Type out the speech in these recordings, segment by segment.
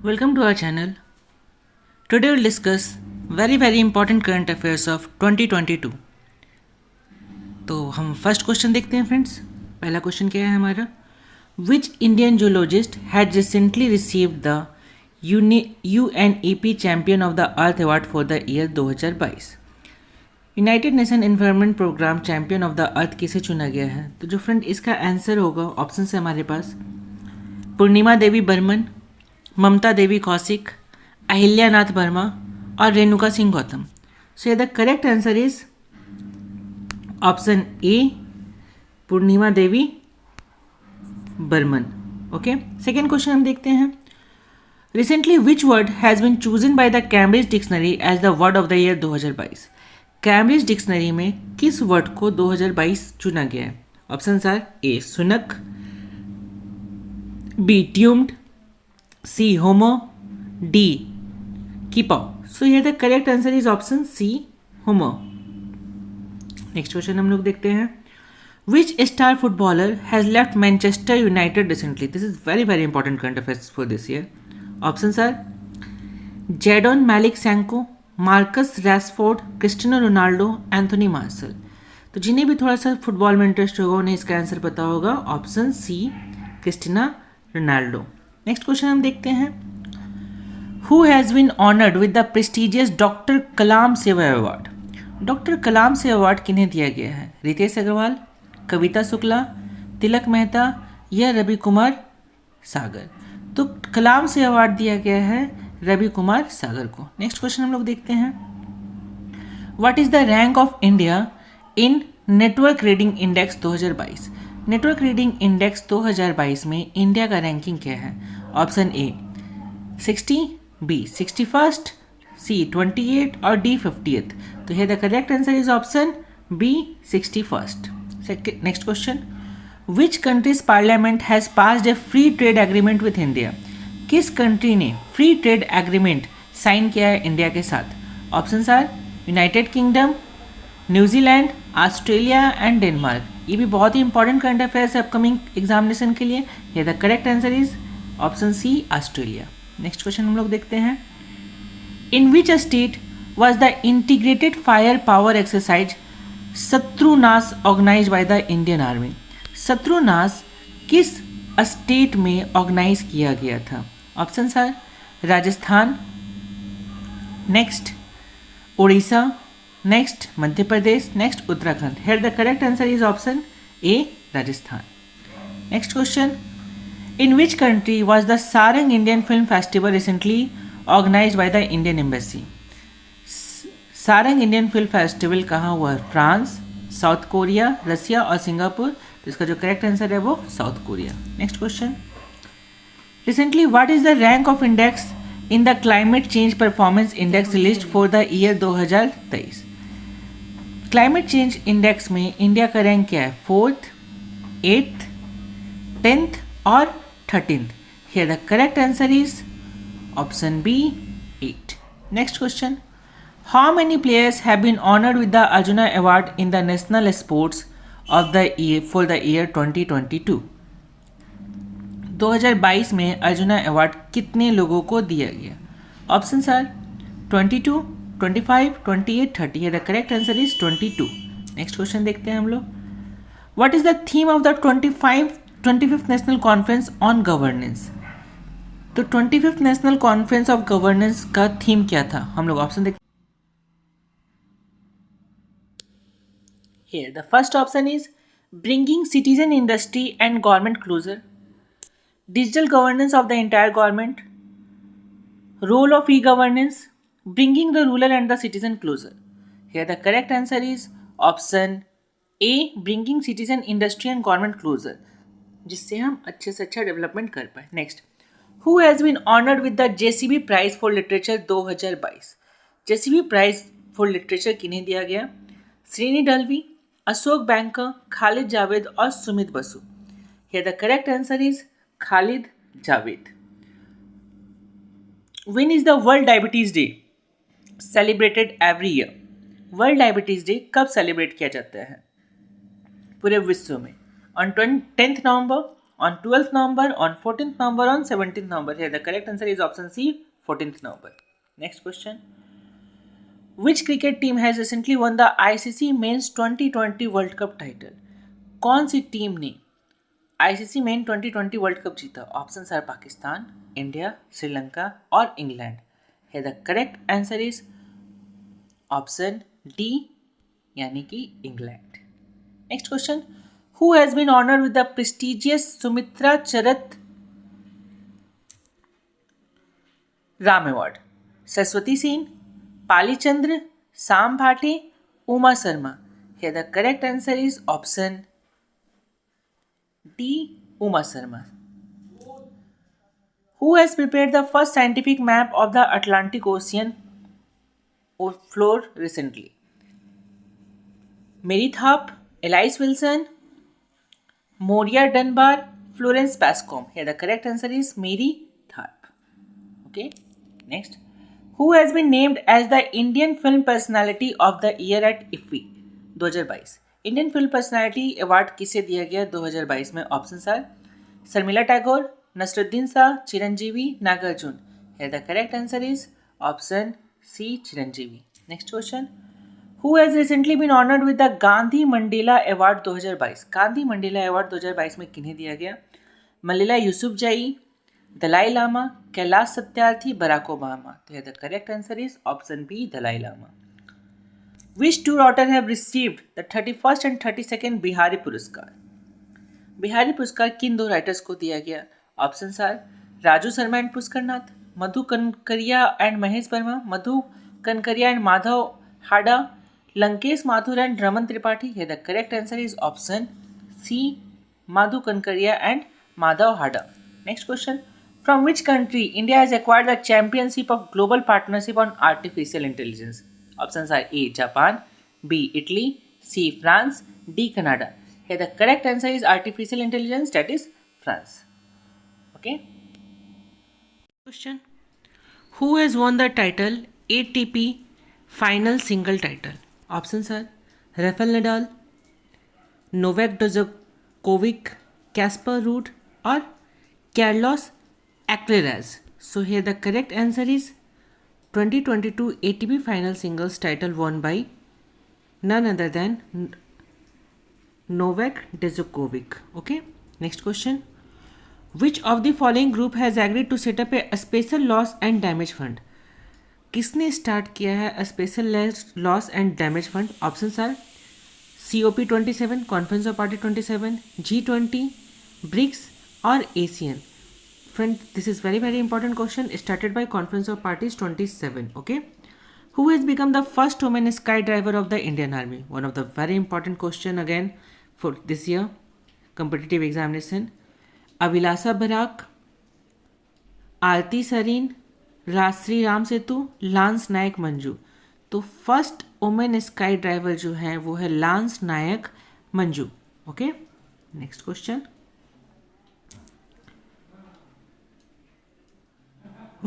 Welcome to our channel. Today we'll discuss very important current affairs of 2022. तो हम first question देखते हैं friends. पहला क्वेश्चन क्या है हमारा? Which Indian zoologist had recently received the UNEP champion of the earth award for the year 2022. United Nation environment program champion of the earth किसे चुना गया है? तो जो फ्रेंड इसका आंसर होगा, ऑप्शन है हमारे पास पूर्णिमा देवी बर्मन, ममता देवी कौशिक, अहिल्यानाथ वर्मा और Renuka Singh Gautam. So the correct answer is option A, Purnima Devi Barman. Okay, second question हम देखते हैं. Recently which word has been chosen by the Cambridge dictionary as the word of the year 2022. Cambridge dictionary में किस वर्ड को 2022 चुना गया है? Option are A Sunak, B tumid, C homo, D keeper. So here the correct answer is option C homo. Next question हम लोग देखते हैं. Which star footballer has left Manchester United recently? This is very important current affairs for this year. Options are Jadon Malik Sancho, Marcus Rashford, Cristiano Ronaldo, Anthony Martial. तो जिन्हें भी थोड़ा सा football में इंटरेस्ट होगा उन्हें इसका आंसर पता होगा. Option C, Cristiano Ronaldo. Next question हम देखते हैं. Who has been honoured with the prestigious doctor Kalam Seva award. Doctor कलाम से अवार्ड किन्हें दिया गया है? रितेश अग्रवाल, कविता शुक्ला, तिलक मेहता या रवि कुमार सागर. तो कलाम से अवार्ड दिया गया है रवि कुमार सागर को. नेक्स्ट क्वेश्चन हम लोग देखते हैं. What is the rank of India in network reading index 2022. Network reading index 2022 में इंडिया का रैंकिंग क्या है? ऑप्शन ए 60, बी 61st, सी 28 और डी 50th. तो here the correct answer is option B 61st. Next question. Which country's parliament has passed a free trade agreement with India? किस country ने free trade agreement sign किया है India के साथ? Options are United Kingdom, New Zealand, Australia and Denmark. ये भी बहुत ही इंपॉर्टेंट करंट अफेयर्स है अपकमिंग एग्जामिनेशन के लिए. ये the correct answer is option C, Australia. Next question हम लोग देखते हैं. In which state was the integrated fire power exercise Shatrunash organise by the Indian army. Shatrunash किस स्टेट में ऑर्गेनाइज किया गया था? Option are Rajasthan, next Odisha, next Madhya Pradesh, next Uttarakhand. Here the correct answer is option A, Rajasthan. Next question. In which country was the Sarang Indian film festival recently organise by the Indian embassy. Sarang Indian film festival कहाँ हुआ है? France, south Korea, रसिया और Singapore. तो इसका जो correct answer है वो south Korea. Next question. Recently what is the rank of index in the climate change performance index list for the year 2023. Climate change index में इंडिया का rank क्या है? 4th, 8th, 10th और 13th. Here the correct answer is option B, 8. Next question. How many players have been honoured with the Arjuna award in the national sports of the year for the year 2022. 2022 में arjuna award कितने लोगों को दिया गया? Options are 22, 25, 28, 30. है the correct answer is 22. Next question देखते हैं हम लोग. What is the theme of the 25th national conference on governance. तो 25th national conference of governance का थीम क्या था? हम लोग ऑप्शन देखते हैं. Here the first option is bringing citizen industry and government closer, digital governance of the entire government, role of e-governance, bringing the ruler and the citizen closer. Here the correct answer is option A, bringing citizen industry and government closer, जिससे हम अच्छे से अच्छा development कर पाए. Next. Who has been honoured with the JCB prize for literature 2022. JCB prize for literature किन्हें दिया गया? श्रीनी डलवी, अशोक बैंकर, खालिद जावेद और Sumit Basu. Here the correct answer is Khalid Javed. When is the world diabetes day celebrated every year. World diabetes day कब celebrate किया जाता है पूरे विश्व में? On 10th November, on 12th November, on 14th November, on 17th November. Here the correct answer is option C, 14th November. Next question. Which cricket team has recently won the ICC Men's 2020 World Cup title? कौन सी team ने ICC men 2020 world cup जीता? Options are Pakistan, India, Sri Lanka और England. है the correct answer is option D, यानी कि England. Next question. Who has been honoured with the prestigious Sumitra Charat Ram award? Saraswati Sen, Palichandra, Sam Bhate, Uma Sharma. है the correct answer is option D. Uma Sharma. Who has prepared the first scientific map of the Atlantic Ocean floor recently? Mary Tharp, Elias Wilson, Moria Dunbar, Florence Bascom. Here the correct answer is Mary Tharp. Okay. Next. Who has been named as the Indian Film Personality of the Year at IFFI 2022? Indian film personality award किसे दिया गया 2022 में? Option are Sharmila Tagore, Naseeruddin Shah, Chiranjeevi, Nagarjuna. है the correct answer is option C, Chiranjeevi. Next question. Who has recently been honoured with the Gandhi Mandela award 2022? Gandhi Mandela award 2022 में किन्हें दिया गया? Malala Yousafzai, Dalai Lama, Kailash Satyarthi, Barack Obama. तो the correct answer is option B, Dalai Lama. Which two writers have received the 31st and 32nd Bihari पुरस्कार? बिहारी पुरस्कार किन दो writers को दिया गया? Option are Raju Sharma and Pushkar Nath, Madhu Kankaria and Mahesh Verma, Madhu Kankaria and Madhav Hada, Lankesh Mathur and Raman Tripathi. है the correct answer is option C, Madhu Kankaria and Madhav Hada. Next question. From which country India has acquired the championship of global partnership on artificial intelligence? Options are A. Japan, B. Italy, C. France, D. Canada. Here the correct answer is artificial intelligence, that is France. Okay. Question. Who has won the title ATP final single title? Options are Rafael Nadal, Novak Djokovic, Casper Ruud or Carlos Alcaraz. So here the correct answer is 2022 ATP Final Singles title won by none other than Novak Djokovic. Okay. Next question. Which of the following group has agreed to set up a special loss and damage fund? किसने start किया है special loss and damage fund? Options are COP27, conference of party 27, G20, BRICS और ASEAN. Friend, this is very important question started by Conference of Parties 27. Okay. Who has become the first woman skydiver of the Indian Army? One of the very important question again for this year competitive examination. Avilasa Barak, Aarti Sareen, Rajshree Ram Setu, lance Naik Manju. तो first women sky driver जो है वो है lance Naik Manju. Okay. Next question.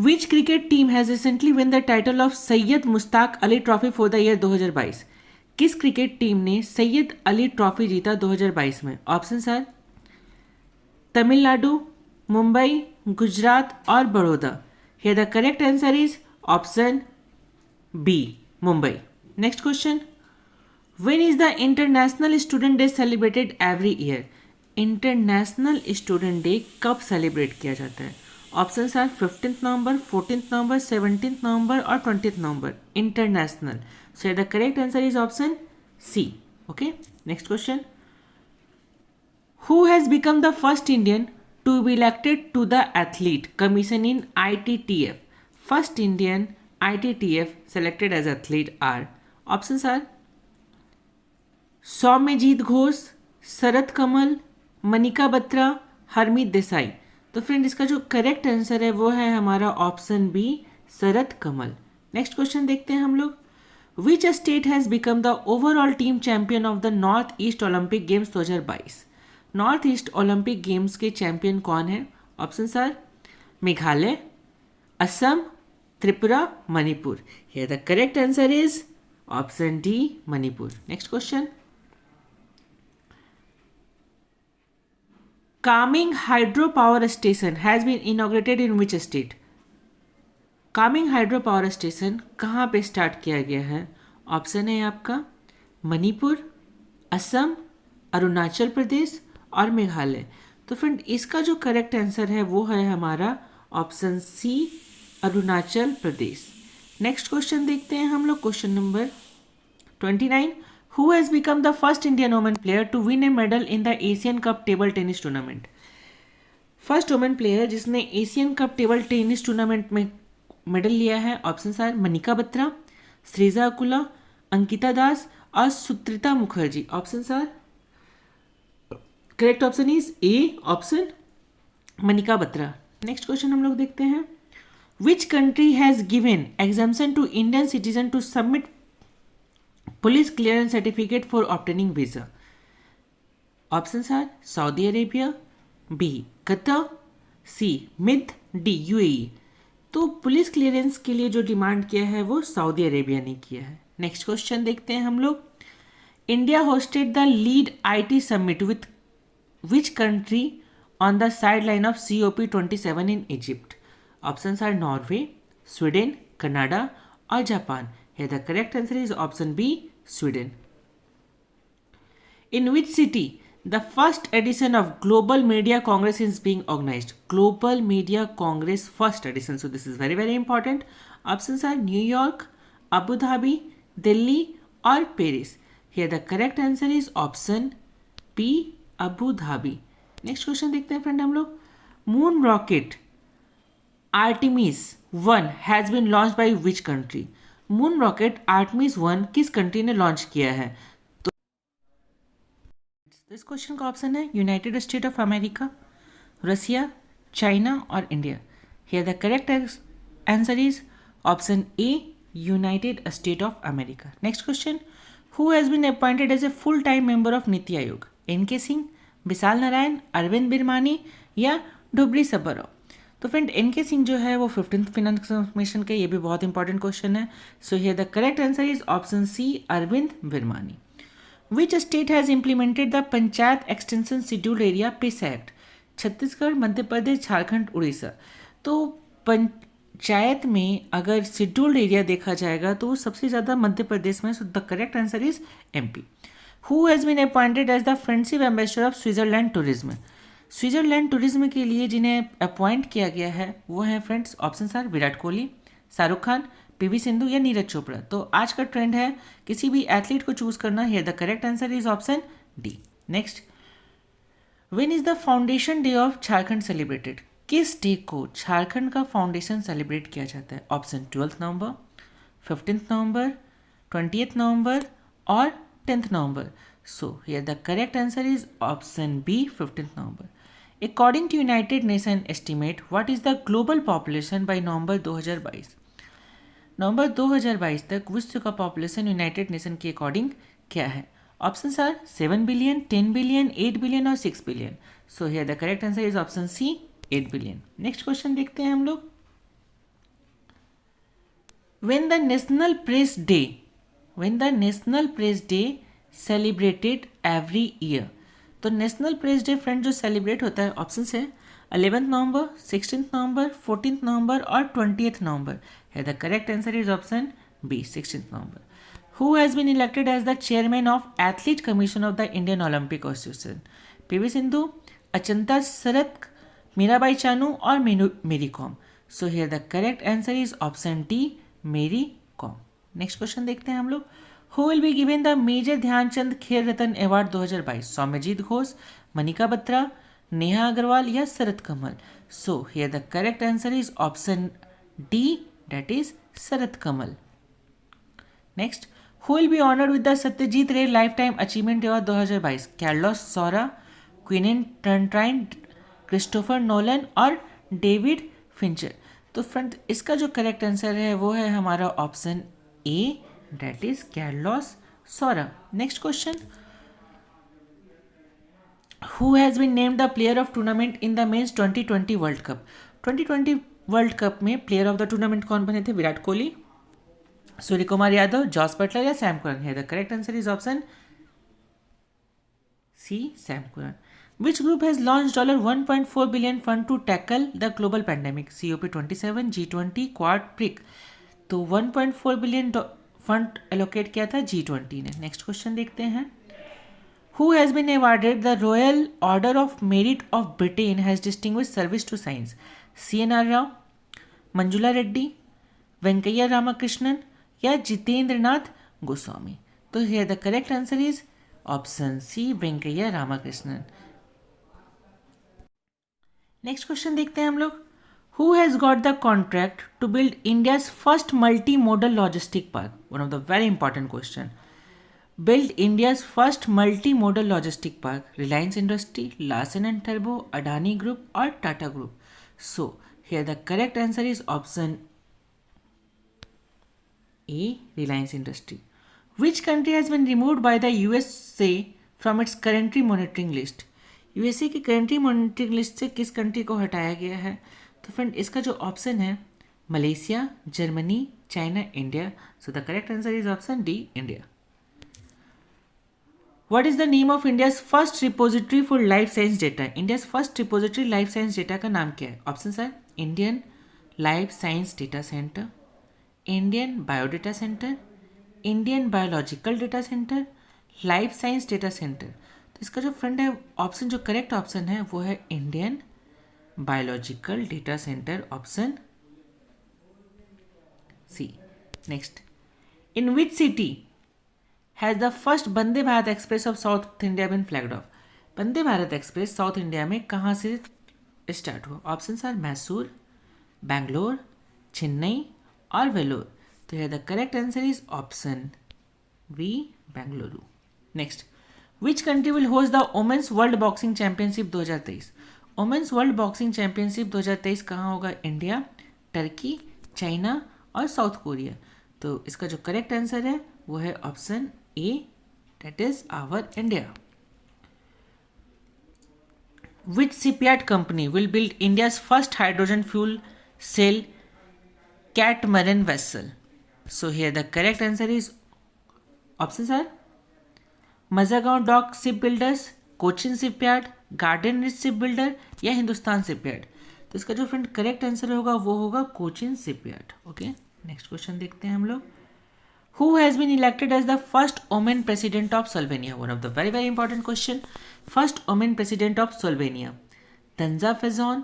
Which cricket team has recently won the title of Syed Mushtaq Ali trophy for the year 2022? किस cricket team ने Syed Ali trophy जीता 2022 में? Options are Tamil Nadu, Mumbai, Gujarat और Baroda. Here the correct answer is option B, Mumbai. Next question. When is the international student day celebrated every year? International student day कब celebrate किया जाता है? Options are 15th November, 14th November, 17th November और 20th November. International. So the correct answer is option C. Okay. Next question. Who has become the first Indian to be elected to the athlete commission in ITTF? First Indian ITTF selected as athlete are. Options are Soumyajit Ghosh, Sharath Kamal, Manika Batra, Harmeet Desai. तो friend इसका जो correct answer है वो है हमारा option B, Sharad Kamal. Next question देखते हैं हम लोग. Which state has become the overall team champion of the north east olympic games 2022? North east olympic games के चैंपियन कौन है? Options are Meghalaya, Assam, Tripura, Manipur. Here the correct answer is option D, Manipur. Next question. Kameng hydro power station has been inaugurated in which state? Kameng hydro power station कहाँ पे start किया गया है? Option है आपका मणिपुर, असम, अरुणाचल प्रदेश और मेघालय। तो फ्रेंड इसका जो करेक्ट आंसर है वो है हमारा option C, Arunachal Pradesh. Next question देखते हैं हम लोग, question number 29। Who has become the first Indian women player to win a medal in the Asian cup table tennis tournament? First women player जिसने Asian cup table tennis tournament में medal लिया है, option are Manika Batra, Sreeja Akula, Ankita Das और Sutirtha Mukherjee. Option are correct option is A option Manika Batra. Next question हम लोग देखते हैं, which country has given exemption to Indian citizen to submit police clearance certificate for obtaining visa? Option are Saudi Arabia, B Qatar, C mid, D UAE. तो police clearance के लिए जो demand किया है वो सऊदी अरेबिया ने किया है। नेक्स्ट क्वेश्चन देखते हैं हम लोग, India hosted the lead IT summit with which country on the side line of COP27 in Egypt? Options are Norway, Sweden, Canada और Japan. Here the correct answer is option B, Sweden. In which city the first edition of Global Media Congress is being organized? Global Media Congress first edition. So this is very very important. Options are New York, Abu Dhabi, Delhi or Paris. Here the correct answer is option B, Abu Dhabi. Next question देखते हैं friend हम लोग, moon rocket Artemis 1 has been launched by which country? Moon rocket Artemis 1 किस country ने launch किया है? तो इस क्वेश्चन का ऑप्शन है United State of America, Russia, China और India. Here the correct answer is option A, United State of America. Next question, who has been appointed as a full time member of NITI Aayog? NK Singh, विशाल नारायण, अरविंद बिरमानी या डुबरी सब्बराव? तो friend NK Singh जो है वो 15th finance commission के, ये भी बहुत इंपॉर्टेंट क्वेश्चन है। So here the correct answer is option C, Arvind Virmani. Which state has implemented the panchayat extension scheduled area PIS act? Chhattisgarh, Madhya Pradesh, Jharkhand, Orissa. तो पंचायत में अगर शेड्यूल्ड एरिया देखा जाएगा तो सबसे ज़्यादा मध्य प्रदेश में। So the correct answer is MP। Who has been appointed as the friendship ambassador of Switzerland tourism? Switzerland tourism के लिए जिन्हें अपॉइंट किया गया है वो है friends, option are Virat Kohli, Shahrukh Khan, PV Sindhu या नीरज चोपड़ा। तो आज का ट्रेंड है किसी भी एथलीट को चूज करना। Here the correct answer is option D. Next, when is the foundation day of Jharkhand celebrated? किस डे को झारखंड का फाउंडेशन सेलिब्रेट किया जाता है? ऑप्शन 12 नवंबर, 15 नवंबर, 20 नवंबर और 10 नवंबर। So here the correct answer is option B, 15th November. According to United Nations estimate, what is the global population by नवंबर 2022? नवंबर 2022 तक विश्व का पॉपुलेशन यूनाइटेड नेशन के अकॉर्डिंग क्या है? Options are 7 billion, 10 billion, 8 billion और 6 billion. So here the correct answer is option C, 8 billion. Next question देखते हैं हम लोग, when the national press day celebrated every year? तो नेशनल प्रेस डे फ्रेंड जो सेलिब्रेट होता है, ऑप्शन है 11 नवंबर, 16 नवंबर, 14 नवंबर और 20 नवंबर। है the correct answer is option B, 16 November. Who has been elected as the chairman of athlete commission of the Indian Olympic Association? PV Sindhu, Achanta Sharath, Mirabai Chanu और Mary Kom. So here the correct answer is option D, Mary Kom. Next question देखते हैं हम लोग, Who will be given the major Dhyan Chand Khel Ratna award 2022? Soumyajit Ghosh, Manika Batra, Neha Agarwal या शरद Kamal? So here the correct answer is option D, that is Sharath Kamal. Next, who will be honoured with the Satyajit Ray life time achievement award 2022? Carlos Saura, Quentin Tarantino, Christopher Nolan और David Fincher. तो friend इसका जो correct answer है वो है हमारा option A, that is Carlos Saura. Next question, who has been named the player of tournament in the men's 2020 World Cup? 2020 world cup में player of the tournament कौन बने थे? विराट कोहली, सूर्य कुमार यादव, जॉस बटलर या Sam Curran? है the correct answer is option C, Sam Curran. Which group has launched $1.4 billion fund to tackle the global pandemic? COP27, G20, Quad, BRIC. तो 1.4 billion fund allocate किया था G20 ने. Next question देखते हैं. Who has been awarded the Royal Order of Merit of Britain has distinguished service to science? CNR Rao, Manjula Reddy, Venkaiah Ramakrishnan या जितेंद्र नाथ गोस्वामी. तो here the correct answer is option C, Venkaiah Ramakrishnan. Next question देखते हैं हम लोग. Who has got the contract to build India's first multimodal logistic park? One of the very important question. Build India's first multimodal logistic park. Reliance Industry, Larsen and Toubro, Adani Group or Tata Group. So here the correct answer is option A, Reliance Industry. Which country has been removed by the USA from its country monitoring list? USA की country monitoring list से किस country को हटाया गया है? तो friend इसका जो ऑप्शन है Malaysia, Germany, China, India. So the correct answer is option D, India. What is the name of India's first repository for life science data? India's first repository life science data का नाम क्या है? Option sir Indian life science data centre, Indian biodata centre, Indian biological data centre, life science data centre. तो इसका जो friend है option, जो correct option है वो है Indian biological data centre, option C. Next, in which city has the first Vande Bharat express of south India been flagged off? Vande Bharat express south India में कहाँ से स्टार्ट हुआ? ऑप्शन आर मैसूर, बैंगलोर, चेन्नई और वेलोर. तो here the correct answer is option B, Bengaluru. Next, which country will host the women's world boxing championship 2023? Women's world boxing championship 2023 कहाँ होगा? India, Turkey, China और South Korea. तो इसका जो करेक्ट आंसर है वो है option A, that is our India. Which shipyard company will build India's first hydrogen fuel cell catamaran vessel? So here the correct answer is option are Mazagon dock ship builders, Cochin shipyard, garden reach ship builder या Hindustan shipyard. तो इसका जो friend correct answer होगा वो होगा Cochin shipyard. Okay, next question देखते हैं हम लोग. Who has been elected as the first women president of Slovenia? One of the very very important question. First women president of Slovenia, Tanja Fajon,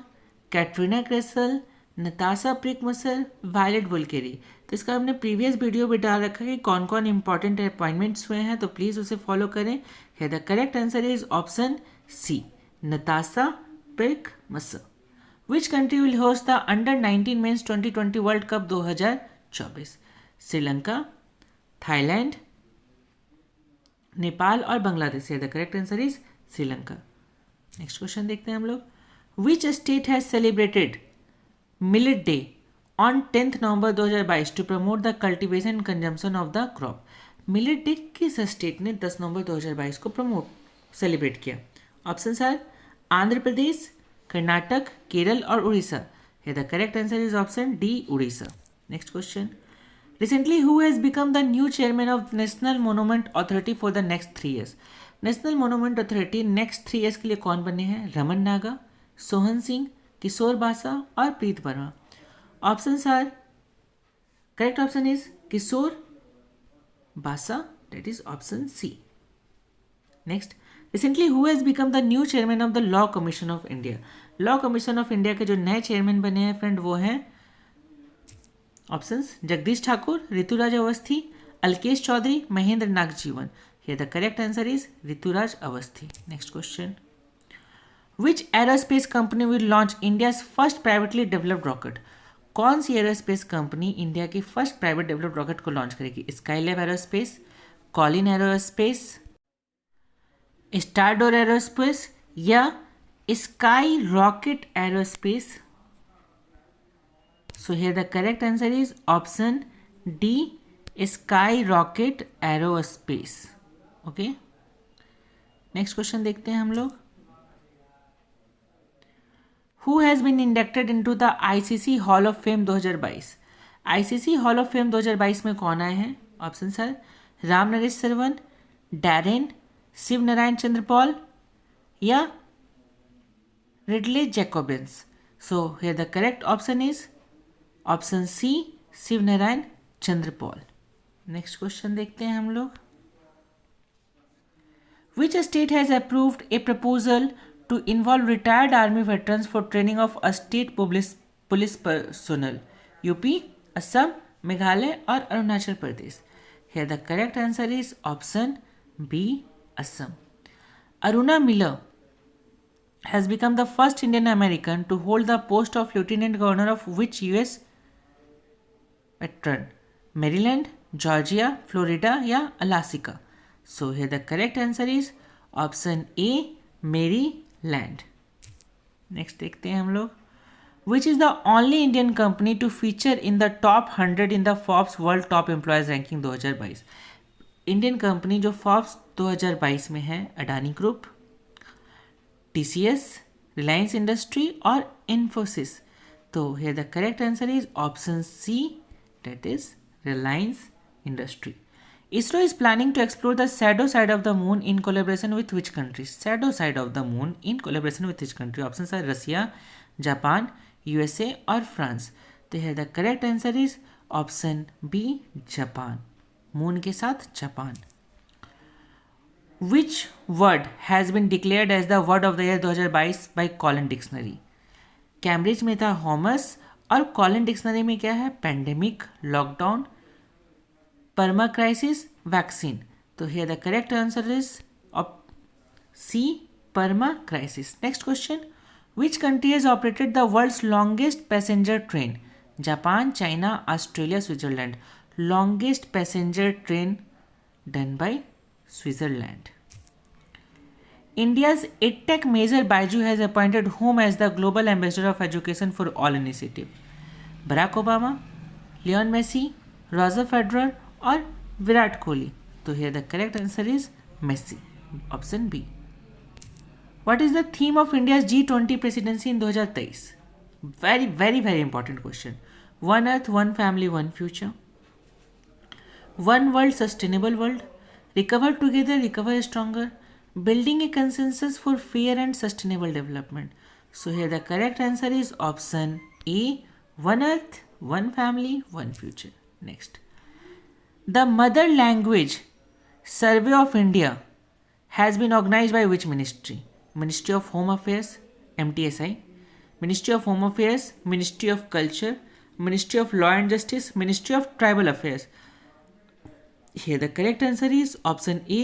Katarina Kresal, Natasa Pirc Musar, Violet Volkeri. तो इसका हमने previous video भी डाल रखा है कि कौन कौन इंपॉर्टेंट अपॉइंटमेंट्स हुए हैं, तो प्लीज़ उसे फॉलो करें. है the correct answer is option C, Natasa Pirc Musar. Which country will host the under 19 men's 2020 world cup 2024? Sri Lanka, Thailand, Nepal और बांग्लादेश. है the correct answer is Sri Lanka. Next question देखते हैं हम लोग. Which state has celebrated millet day on 10 November 2022 to promote the cultivation and consumption of the crop? Millet day किस state ने 10 नवंबर 2022 को celebrate किया? ऑप्शन आर आंध्र प्रदेश, कर्नाटक, केरल और उड़ीसा. है the correct answer is option D, Orissa. Next question. Recently who has become the new chairman of national monument authority for the next 3 years? National monument authority next 3 years के लिए कौन बने हैं? रमन नागा, सोहन सिंह, किशोर बासा और Preet Verma. Option are, correct option is Kishore Basa, that is option C. Next, recently who has become the new chairman of the law commission of India? Law commission of India के जो नए chairman बने हैं फ्रेंड वो हैं options Jagdish Thakur, Rituraj Awasthi, Alkesh Chaudhary, Mahendra Nagjivan. Here the correct answer is Rituraj Awasthi. Next question. Which aerospace company will launch India's first privately developed rocket? कौन सी aerospace company India की फर्स्ट प्राइवेट डेवलप्ड रॉकेट को लॉन्च करेगी? Skylab aerospace, Collins aerospace, Stardoor aerospace या sky rocket aerospace? So here the correct answer is option D, sky rocket aerospace. Okay, next question देखते हैं हम लोग. Who has been inducted into the ICC Hall of Fame 2022? ICC Hall of Fame 2022 में कौन आए हैं? Option sir Ram Naresh Sarwan, Darren, Shiv Narayan Chanderpaul या Ridley Jacobins. So here the correct option is option C, Shivnarine Chanderpaul. Next question देखते हैं हम लोग. Which state has approved a proposal to involve retired army veterans for training of a state police personnel? UP, Assam, Meghalaya or Arunachal Pradesh? Here the correct answer is option B, Assam. Aruna Miller has become the first Indian American to hold the post of Lieutenant Governor of which US veteran? Maryland, Georgia, Florida या Alaska? So here the correct answer is option A, Maryland. Next देखते हैं हम लोग. Which is the only Indian company to feature in the top 100 in the Forbes World Top Employees Ranking 2022? Indian company जो Forbes 2022 में है Adani group, TCS, Reliance industry और इन्फोसिस. तो here the correct answer is option C, that is Reliance industry. ISRO is planning to explore the shadow side of the moon in collaboration with which country? Shadow side of the moon in collaboration with which country? Options are Russia, Japan, USA और France. तो here the correct answer is option B, Japan. Moon के साथ Japan. Which word has been declared as the word of the year 2022 by Collins Dictionary? Cambridge में था homer और Collins dictionary में क्या है? Pandemic, lockdown, permacrisis, vaccine. तो here the correct answer is C, permacrisis. Next question. Which country has operated the world's longest passenger train? Japan, China, Australia, Switzerland. Longest passenger train done by Switzerland. India's EdTech major Baiju has appointed whom as the global ambassador of education for all initiative? Barack Obama, Lionel Messi, Roger Federer और विराट कोहली. तो here the correct answer is Messi, option B. What is the theme of India's G20 presidency in 2023? Very very very important question. One Earth, One Family, One Future. One World, Sustainable World. Recover Together, Recover Stronger. Building a consensus for fair and sustainable development. So here the correct answer is option A, One Earth, One Family, One Future. Next. The Mother Language Survey of India has been organized by which ministry? Ministry of Home Affairs, MTSI, Ministry of Home Affairs, Ministry of Culture, Ministry of Law and Justice, Ministry of Tribal Affairs. Here the correct answer is option A,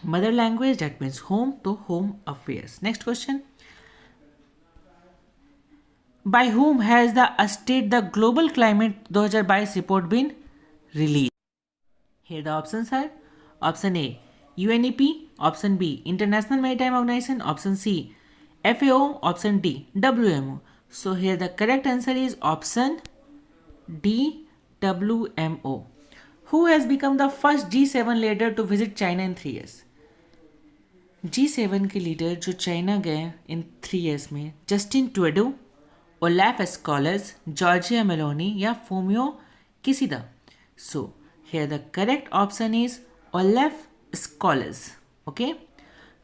Mother Language, that means home, to Home Affairs. Next question. By whom has the state the Global Climate 2022 report been released? Here the options are option A, UNEP, option B, International Maritime Organization, option C, FAO, option D, WMO. So here the correct answer is option D, WMO. Who has become the first G7 leader to visit China in 3 years? G7 के leader जो चाइना गए in 3 years में, Justin Trudeau, Olaf Scholz, Giorgia Meloni या Fumio Kishida. So here the correct option is Olaf Scholz. Okay.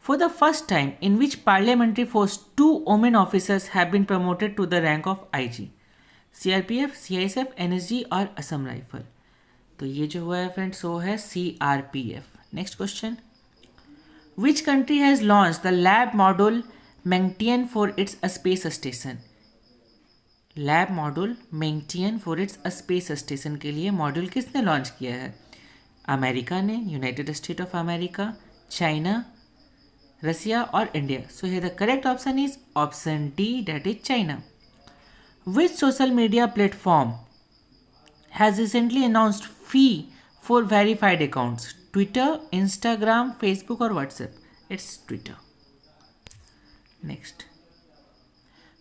For the first time in which parliamentary force 2 women officers have been promoted to the rank of IG? CRPF, CISF, NSG और Assam rifle. तो ये जो हुआ है friends वो है CRPF. Next question. Which country has launched the lab module Mengtian for its space station? Lab module Mengtian for its space station के लिए मॉड्यूल किसने लॉन्च किया है? अमेरिका ने, United State of America, China, Russia और India. So here the correct option is option D, that is China. Which social media platform has recently announced fee for verified accounts? Twitter, Instagram, Facebook और WhatsApp. It's Twitter. Next.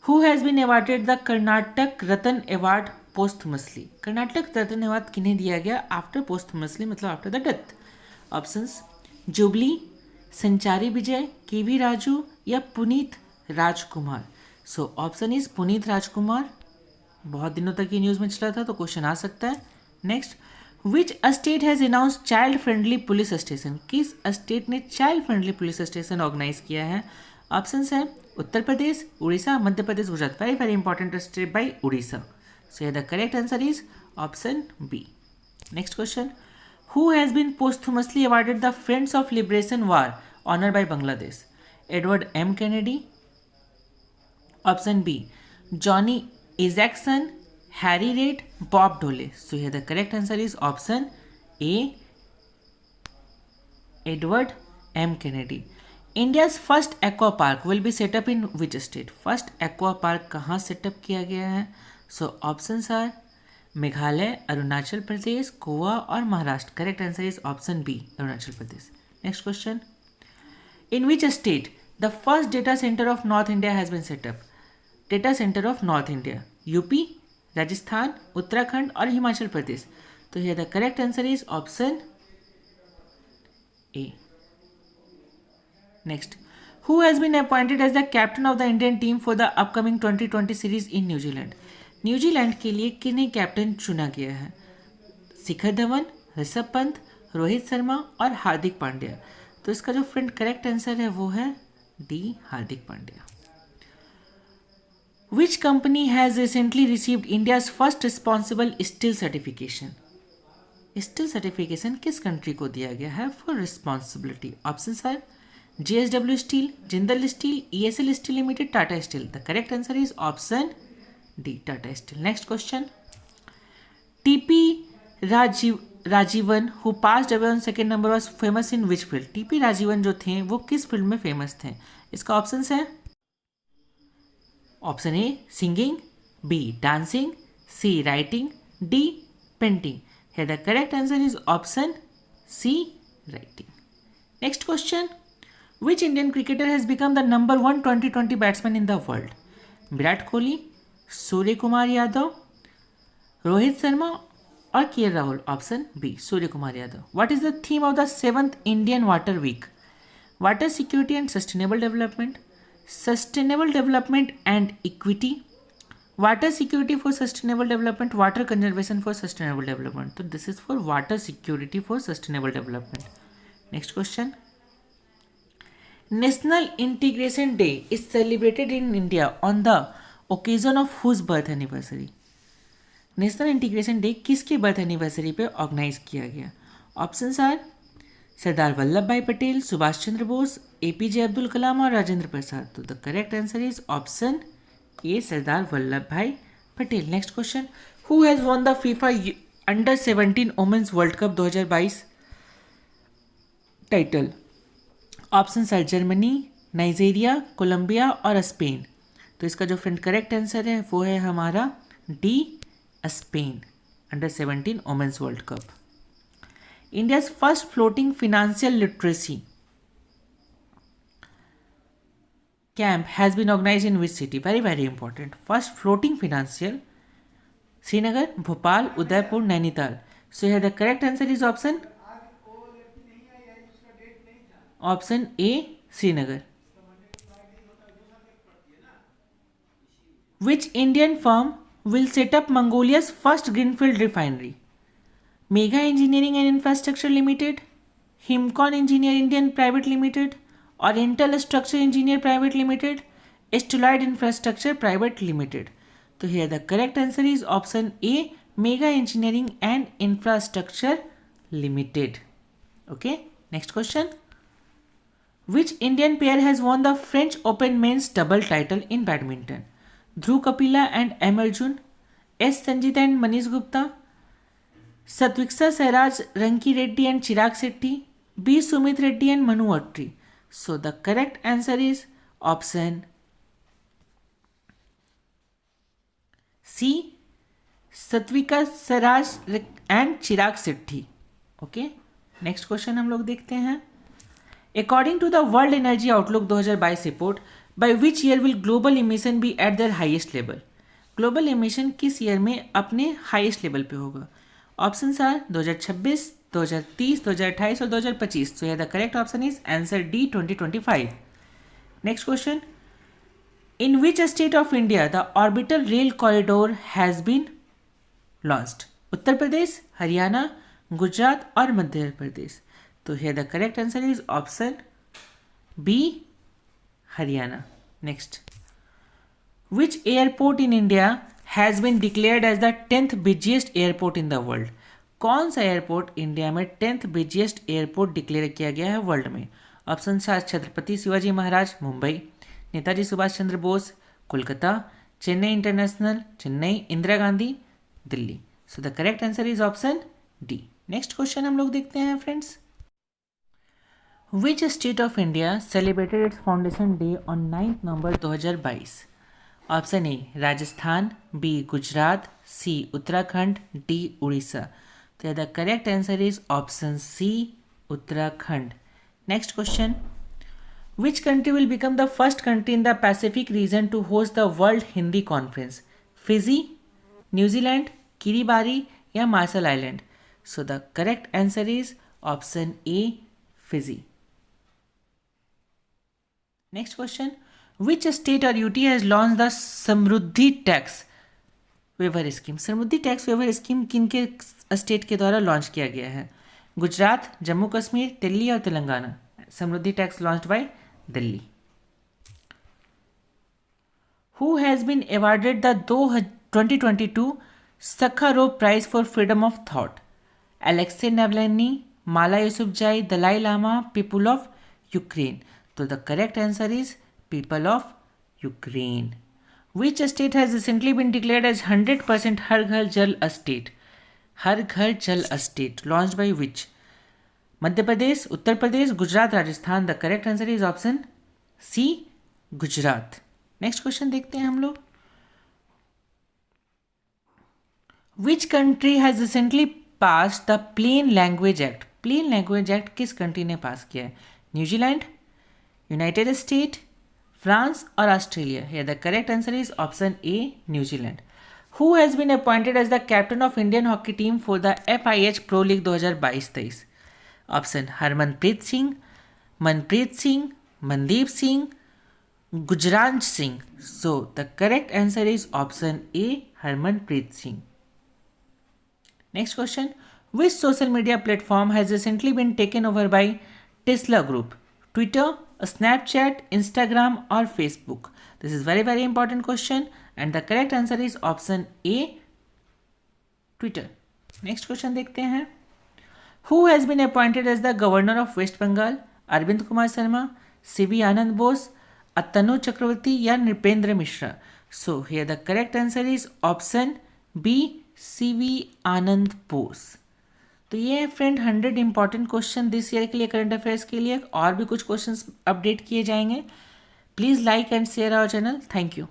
Who has been awarded the Karnataka Ratan Award posthumously? Karnataka Ratna award किन्हें दिया गया after posthumously, मतलब after the death? Options jubilee, संचारी विजय, केवी राजू या पुनीत राजकुमार. So option is Puneet राजकुमार. बहुत दिनों तक ये न्यूज़ में चला था तो क्वेश्चन आ सकता है. Next. Which state has announce child friendly police station? किस स्टेट ने child friendly police station organise किया है? ऑप्शंस हैं Uttar Pradesh, Odisha, Madhya Pradesh, Gujarat. Very, very important state by Odisha. So here the correct answer is option B. Next question. Who has been posthumously awarded the Friends of Liberation War honor by Bangladesh? Edward M. Kennedy. Option B. Johnny Isaacson, Harry Reid, Bob Dole. So here the correct answer is option A. Edward M. Kennedy. India's first aqua park will be set up in which state? First aqua park कहाँ setup किया गया है? So options are Meghalaya, Arunachal Pradesh, Goa और Maharashtra. Correct answer is option B, Arunachal Pradesh. Next question. In which state the first data center of North India has been set up? Data center of North India. UP, Rajasthan, Uttarakhand और हिमाचल प्रदेश. तो here the correct answer is option A. Next. Who has been appointed as the captain of the Indian team for the upcoming 2020 series in New Zealand? New Zealand के लिए किन्हें captain चुना गया है? शिखर धवन, ऋषभ पंत, रोहित शर्मा और हार्दिक पांड्या. तो इसका जो फ्रेंड करेक्ट आंसर है वो है D, Hardik Pandya. Which company has recently received India's first responsible steel certification? Steel certification किस कंट्री को दिया गया है for responsibility? Option are JSW steel, Jindal steel, ESL steel limited, Tata steel. The correct answer is option D, Tata steel. Next question. TP Rajeevan who passed away on second number was famous in which field? TP Rajeevan जो थे वो किस field में famous थे? इसका option है option A singing, B dancing, C writing, D painting. Here the correct answer is option C, writing. Next question. Which Indian cricketer has become the number 1 2020 batsman in the world? Virat Kohli, Surya Kumar Yadav, Rohit Sharma और KL Rahul. Option B, Surya Kumar Yadav. What is the theme of the 7th Indian Water Week? Water security and sustainable development, sustainable development and equity, water security for sustainable development, water conservation for sustainable development. तो this is for water security for sustainable development. Next question. National integration day is celebrated in India on the occasion of whose birth anniversary? National integration day किसके birth anniversary पे organise किया गया? Options are Sardar Vallabh Bhai Patel, Subhash Chandra Bose, APJ Abdul Kalam और राजेंद्र प्रसाद. तो the correct answer is option ये Sardar Vallabh Bhai Patel. Next question. Who has won the FIFA under 17 women's world cup 2022 title? Option are Germany, Nigeria, Colombia और Spain. तो इसका जो फ्रेंड करेक्ट आंसर है वो है हमारा D, Spain. Under 17 women's world cup. India's first floating financial literacy camp has been organized in which city? Very, very important. First floating financial, Srinagar, Bhopal, Udaipur, Nainital. So here the correct answer is option A, Srinagar. Which Indian firm will set up Mongolia's first greenfield refinery? Mega Engineering and Infrastructure Limited, Himcon Engineer Indian Private Limited, Oriental Structure Engineer Private Limited, Stellite Infrastructure Private Limited. So here the correct answer is option A, Mega Engineering and Infrastructure Limited. Okay, next question. Which Indian pair has won the French Open men's double title in badminton? Dhruv Kapila and M. Arjun, S. Sanjita and Manish Gupta, Satwiksha Sairaj, Ranki Reddy and Chirag Shetty, B. Sumit Reddy and Manu Attri. So the correct answer is option C, Satwik Sairaj and Chirag Shetty. Okay, next question हम लोग देखते हैं. According to the world energy outlook 2022 report, by which year will global emission be at their highest level? Global emission किस year में अपने highest level पे होगा? Options are 2026, 2030, 2028 और 2025. So the correct option is answer D, 2025. Next question. In which state of India the orbital rail corridor has been launched? Uttar Pradesh, Haryana, Gujarat और मध्य प्रदेश. तो here the correct answer is option B, Haryana. Next, which airport in India has been declared as the 10th busiest airport in the world? कौन सा airport India में 10th busiest airport declare किया गया है world में? Option है Chhatrapati Shivaji Maharaj Mumbai, Netaji Subhash Chandra Bose Kolkata, Chennai international Chennai, Indira Gandhi Delhi. So the correct answer is option D. Next question हम लोग देखते हैं friends, which state of India celebrated its foundation day on 9 November 2022? Option A Rajasthan, B Gujarat, C Uttarakhand, D Orissa. तो the correct answer is option C Uttarakhand. Next question, which country will become the first country in the Pacific region to host the World Hindi Conference? Fiji, New Zealand, Kiribati या Marshall Island? So the correct answer is option A, Fiji. Next question, which state or UT has launched the Samriddhi tax waiver scheme? Samriddhi tax waiver scheme किन के state के द्वारा launch किया गया है? गुजरात, जम्मू कश्मीर, दिल्ली और Telangana. Samriddhi tax launched by Delhi. Who has been awarded the 2022 Sakharov Prize for Freedom of Thought? Alexei Navalny, Mala Yousafzai, Dalai Lama, people of Ukraine. So the correct answer is people of Ukraine. Which state has recently been declared as 100% हर घर जल estate? हर घर जल estate launched by which? Madhya Pradesh, Uttar Pradesh, Gujarat, Rajasthan. The correct answer is option C Gujarat. Next question देखते हैं हम लोग, which country has recently pass the plain language act? Plain language act किस country ने पास किया है? न्यूजीलैंड, यूनाइटेड स्टेट, फ्रांस और ऑस्ट्रेलिया। या the correct answer is option A New Zealand. Who has been appointed as the captain of Indian hockey team for the FIH pro league 2022-23? Option Harmanpreet Singh, Manpreet Singh, Mandeep Singh, Gujransh Singh. So the correct answer is option A Harmanpreet Singh. Next question, which social media platform has recently been taken over by Tesla group? Twitter, Snapchat, Instagram और Facebook. This is very very important question and the correct answer is option A Twitter. Next question देखते हैं, Who has been appointed as the governor of West Bengal? Arvind Kumar Sharma, CB Anand Bose, Atanu Chakraborty या Nripendra Mishra. So here the correct answer is option B CB Anand Bose. तो ये है friend 100 important question this year के लिए current affairs के लिए। और भी कुछ क्वेश्चंस अपडेट किए जाएंगे। Please like and share our channel. Thank you.